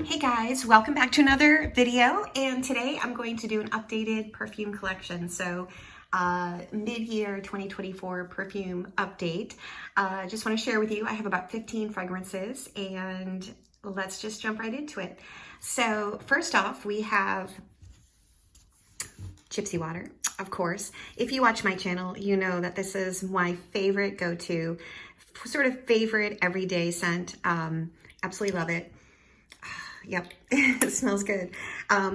Hey guys, welcome back to another video, and today I'm going to do an updated perfume collection. So mid-year 2024 perfume update. Just want to share with you, I have about 15 fragrances and let's just jump right into it. So first off, we have Gypsy Water, of course. If you watch my channel, you know that this is my favorite go-to, sort of favorite everyday scent. Absolutely love it. Yep, it smells good.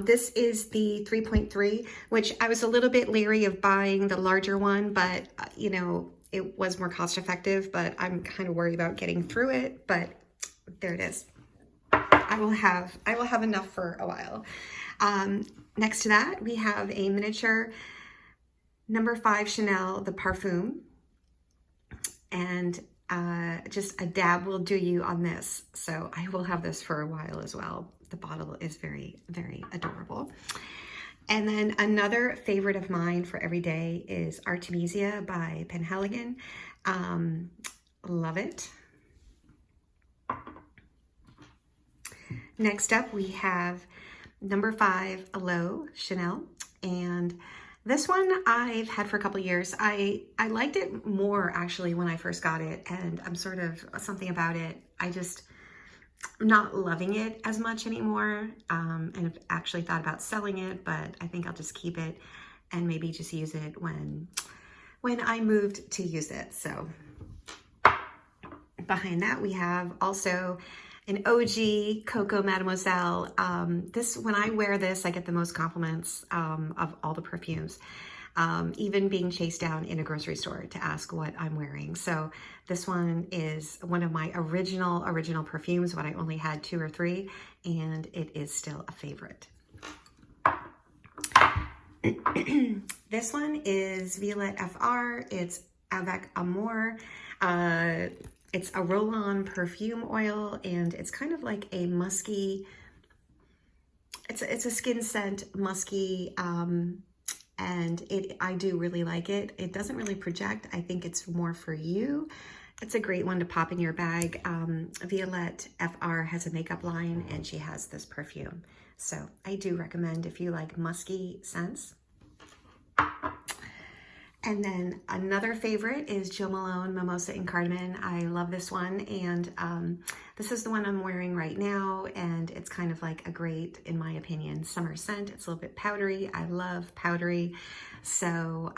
This is the 3.3, which I was a little bit leery of buying the larger one, but you know, it was more cost effective, but I'm kind of worried about getting through it, but there it is. I will have enough for a while. Next to that, we have a miniature number 5 Chanel, the Parfum, and just a dab will do you on this. So I will have this for a while as well. The bottle is very, very adorable. And then another favorite of mine for every day is Artemisia by Penhaligon. Love it. Next up, we have number 5 Aloe Chanel, and this one I've had for a couple years. I liked it more actually when I first got it, and I'm sort of something about it. I'm not loving it as much anymore, and I've actually thought about selling it, but I think I'll just keep it and maybe just use it when I moved to use it. So behind that, we have also an OG Coco Mademoiselle. When I wear this, I get the most compliments of all the perfumes, even being chased down in a grocery store to ask what I'm wearing. So this one is one of my original perfumes when I only had 2 or 3, and it is still a favorite. This one is Violette FR. It's Avec Amour. It's a roll-on perfume oil, and it's kind of like a musky, it's a skin scent, musky, and I do really like it. It doesn't really project. I think it's more for you. It's a great one to pop in your bag. Violette FR has a makeup line, and she has this perfume. So I do recommend if you like musky scents. And then another favorite is Jo Malone Mimosa and Cardamom. I love this one, and this is the one I'm wearing right now, and it's kind of like a great, in my opinion, summer scent. It's a little bit powdery. I love powdery, so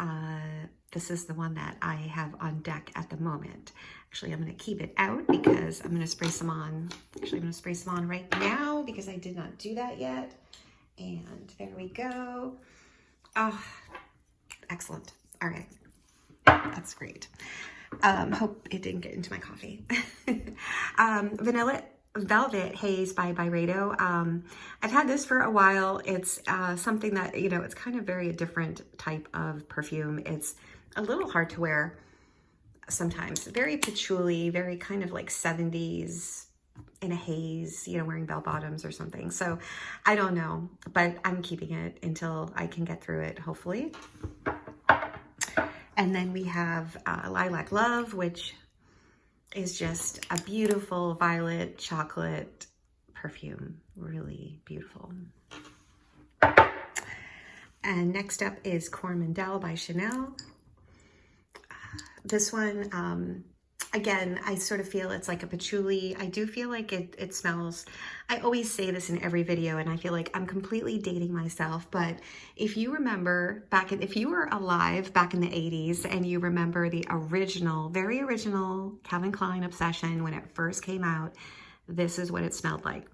this is the one that I have on deck at the moment. Actually, I'm going to keep it out because I'm going to spray some on. Actually, I'm going to spray some on right now because I did not do that yet. And there we go. Oh, excellent. All right, that's great. Hope it didn't get into my coffee. Vanilla Velvet Haze by Byredo. I've had this for a while. It's something that, you know, it's kind of a different type of perfume. It's a little hard to wear sometimes. Very patchouli, very kind of like 70s in a haze, you know, wearing bell bottoms or something. So I don't know, but I'm keeping it until I can get through it, hopefully. And then we have Lilac Love, which is just a beautiful violet chocolate perfume. Really beautiful. And next up is Coromandel by Chanel. This one, again, I sort of feel it's like a patchouli. I do feel like it smells, I always say this in every video, and I feel like I'm completely dating myself, but if you remember if you were alive back in the 80s and you remember the very original Calvin Klein Obsession when it first came out, this is what it smelled like.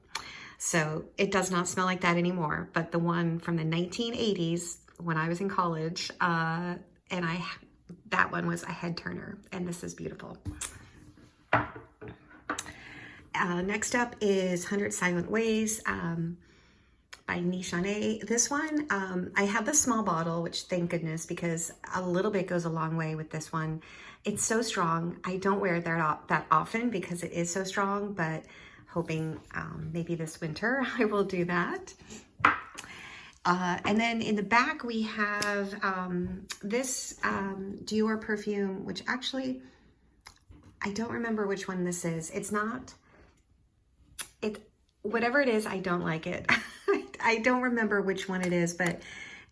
So it does not smell like that anymore, but the one from the 1980s when I was in college, that one was a head turner, and this is beautiful. Next up is 100 Silent Ways by Nichane. This one, I have the small bottle, which thank goodness, because a little bit goes a long way with this one. It's so strong. I don't wear it that often because it is so strong, but hoping maybe this winter I will do that. And then in the back we have this Dior perfume, which actually, I don't remember which one this is. whatever it is, I don't like it. I don't remember which one it is, but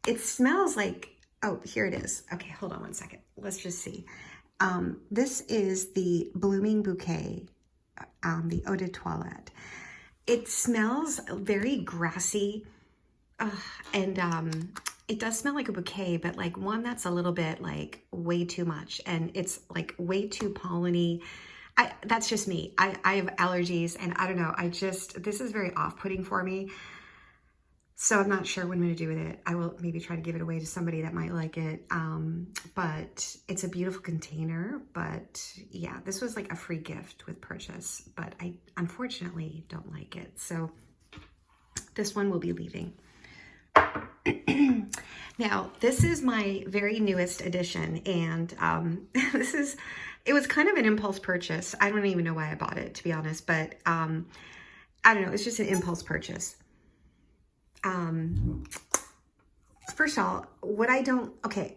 it smells like, oh, here it is. Okay, hold on one second. Let's just see. This is the Blooming Bouquet, the Eau de Toilette. It smells very grassy, and it does smell like a bouquet, but like one that's a little bit like way too much, and it's like way too polleny. That's just me. I have allergies, and I don't know. This is very off-putting for me. So I'm not sure what I'm going to do with it. I will maybe try to give it away to somebody that might like it. But it's a beautiful container. But yeah, this was like a free gift with purchase. But I unfortunately don't like it. So this one will be leaving. Now, this is my very newest edition. And it was kind of an impulse purchase. I don't even know why I bought it, to be honest. But I don't know. It's just an impulse purchase. First of all, okay,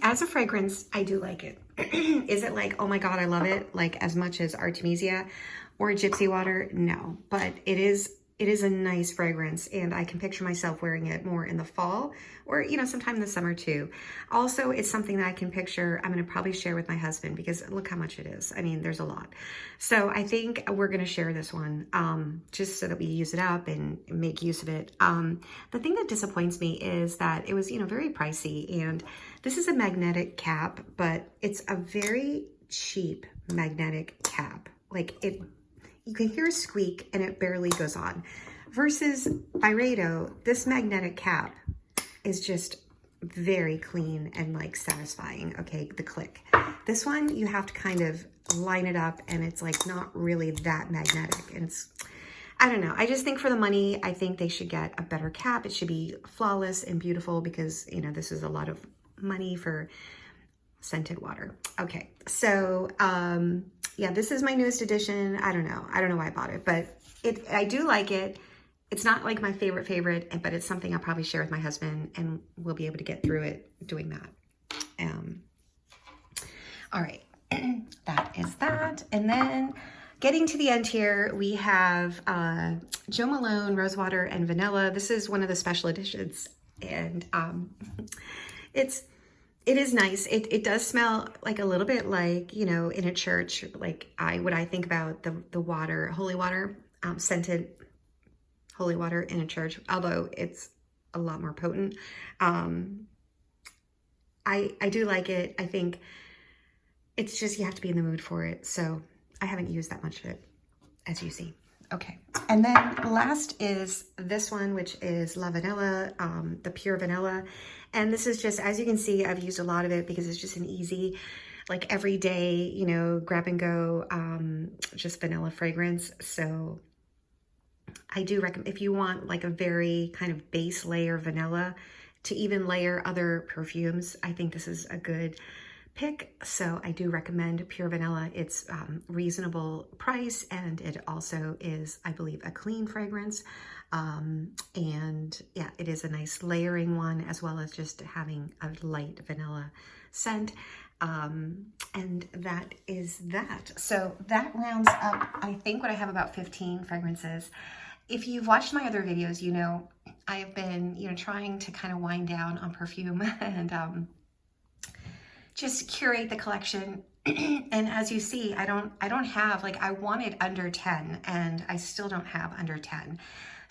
as a fragrance, I do like it. Is it like, oh my God, I love it, like as much as Artemisia or Gypsy Water? No, but it is a nice fragrance, and I can picture myself wearing it more in the fall or, you know, sometime in the summer too. Also, it's something that I can picture I'm going to probably share with my husband, because look how much it is. I mean, there's a lot. So I think we're going to share this one just so that we use it up and make use of it. The thing that disappoints me is that it was, you know, very pricey, and this is a magnetic cap, but it's a very cheap magnetic cap. Like you can hear a squeak and it barely goes on. Versus Byredo, this magnetic cap is just very clean and like satisfying. Okay, the click. This one, you have to kind of line it up, and it's like not really that magnetic. And I don't know. I just think for the money, I think they should get a better cap. It should be flawless and beautiful, because, you know, this is a lot of money for scented water. Okay, so yeah, this is my newest edition. I don't know why I bought it, but I do like it. It's not like my favorite, but it's something I'll probably share with my husband, and we'll be able to get through it doing that. All right, that is that. And then getting to the end here, we have Jo Malone Rosewater and Vanilla. This is one of the special editions, and it is nice. It does smell like a little bit like, you know, in a church, like what I think about the water, holy water, scented holy water in a church, although it's a lot more potent. I do like it. I think it's just, you have to be in the mood for it. So I haven't used that much of it, as you see. Okay, and then last is this one, which is La Vanilla, the Pure Vanilla. And this is just, as you can see, I've used a lot of it because it's just an easy, like everyday, you know, grab and go, just vanilla fragrance. So I do recommend, if you want like a very kind of base layer vanilla to even layer other perfumes, I think this is a good pick. So I do recommend Pure Vanilla. It's reasonable price, and it also is, I believe, a clean fragrance. And yeah, it is a nice layering one, as well as just having a light vanilla scent. And that is that. So that rounds up, I think, what I have, about 15 fragrances. If you've watched my other videos, you know, I have been, you know, trying to kind of wind down on perfume and just curate the collection. And as you see, I don't have, like, I wanted under 10, and I still don't have under 10.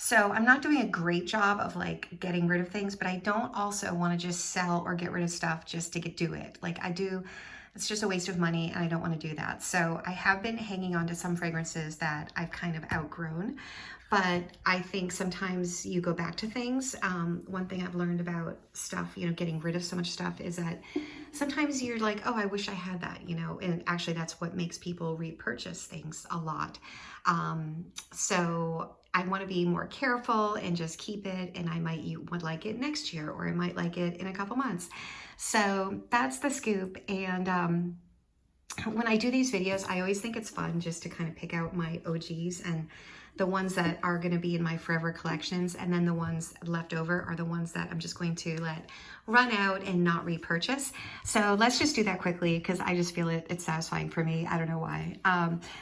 So I'm not doing a great job of like getting rid of things, but I don't also want to just sell or get rid of stuff just to do it. Like I do, it's just a waste of money, and I don't want to do that. So I have been hanging on to some fragrances that I've kind of outgrown, but I think sometimes you go back to things. One thing I've learned about stuff, you know, getting rid of so much stuff, is that sometimes you're like, oh, I wish I had that, you know, and actually that's what makes people repurchase things a lot. So I want to be more careful and just keep it, and I would like it next year, or I might like it in a couple months. So that's the scoop. And when I do these videos, I always think it's fun just to kind of pick out my OGs and the ones that are going to be in my forever collections, and then the ones left over are the ones that I'm just going to let run out and not repurchase. So let's just do that quickly because I just feel it's satisfying for me. I don't know why.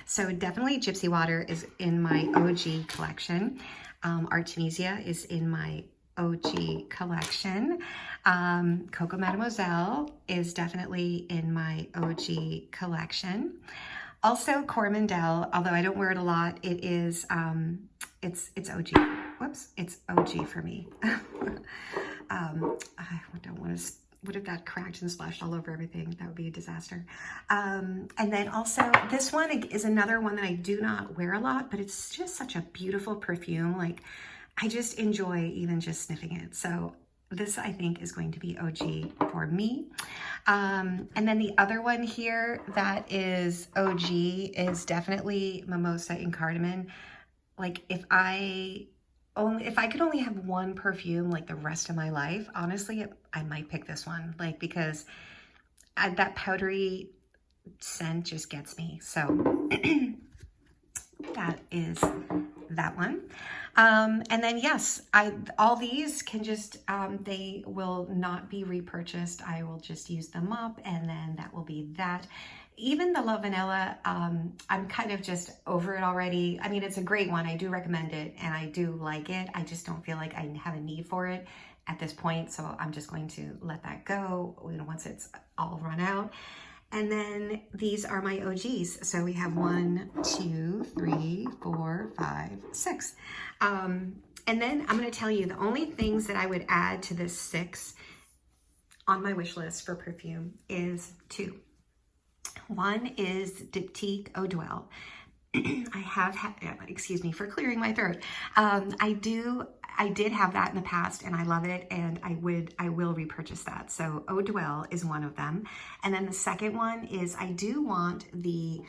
So definitely Gypsy Water is in my OG collection. Artemisia is in my OG collection. Coco Mademoiselle is definitely in my OG collection. Also Coromandel, although I don't wear it a lot, it is, it's OG. Whoops, it's OG for me. I don't want to, what if that cracked and splashed all over everything? That would be a disaster. And then also this one is another one that I do not wear a lot, but it's just such a beautiful perfume. Like, I just enjoy even just sniffing it. So this, I think, is going to be OG for me. And then the other one here that is OG is definitely Mimosa and Cardamom. Like, if I could only have one perfume like the rest of my life, honestly, I might pick this one. Like, because that powdery scent just gets me. So that is that one. And then yes, all these can just, they will not be repurchased. I will just use them up, and then that will be that. Even the Love Vanilla, I'm kind of just over it already. I mean, it's a great one. I do recommend it and I do like it. I just don't feel like I have a need for it at this point. So I'm just going to let that go, you know, once it's all run out. And then these are my OGs. So we have 1, 2, 3, 4, 5, 6. And then I'm going to tell you the only things that I would add to this 6 on my wish list for perfume is 2. One is Diptyque Eau Dwell. I have had, excuse me for clearing my throat. I did have that in the past and I love it, and I will repurchase that. So Eau Dwell is one of them. And then the second one is I do want the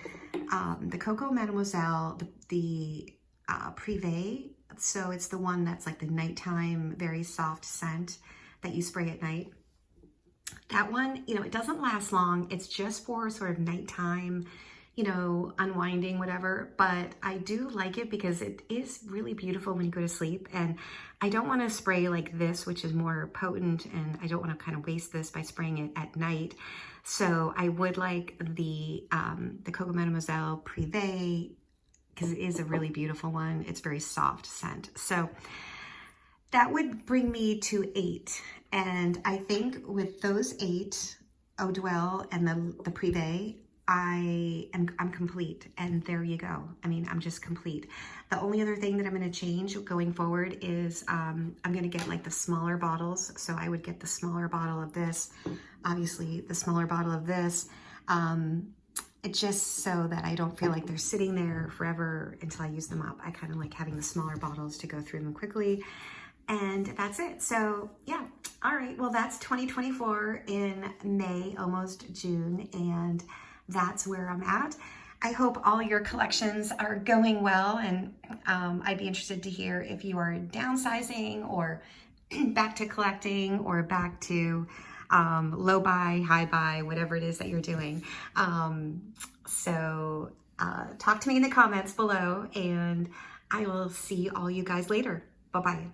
Coco Mademoiselle, the Privé. So it's the one that's like the nighttime, very soft scent that you spray at night. That one, you know, it doesn't last long. It's just for sort of nighttime, you know, unwinding, whatever. But I do like it because it is really beautiful when you go to sleep. And I don't want to spray like this, which is more potent, and I don't want to kind of waste this by spraying it at night. So I would like the Coco Mademoiselle Privé, because it is a really beautiful one. It's very soft scent. So that would bring me to 8. And I think with those 8, Eau Dwell and the Privé, I'm complete. And there you go. I mean, I'm just complete. The only other thing that I'm going to change going forward is I'm going to get like the smaller bottles. So I would get the smaller bottle of this, obviously the smaller bottle of this, just so that I don't feel like they're sitting there forever until I use them up. I kind of like having the smaller bottles to go through them quickly. And that's it. So yeah. All right. Well, that's 2024 in May, almost June. And that's where I'm at. I hope all your collections are going well. And I'd be interested to hear if you are downsizing or back to collecting or back to low buy, high buy, whatever it is that you're doing. So talk to me in the comments below, and I will see all you guys later. Bye-bye.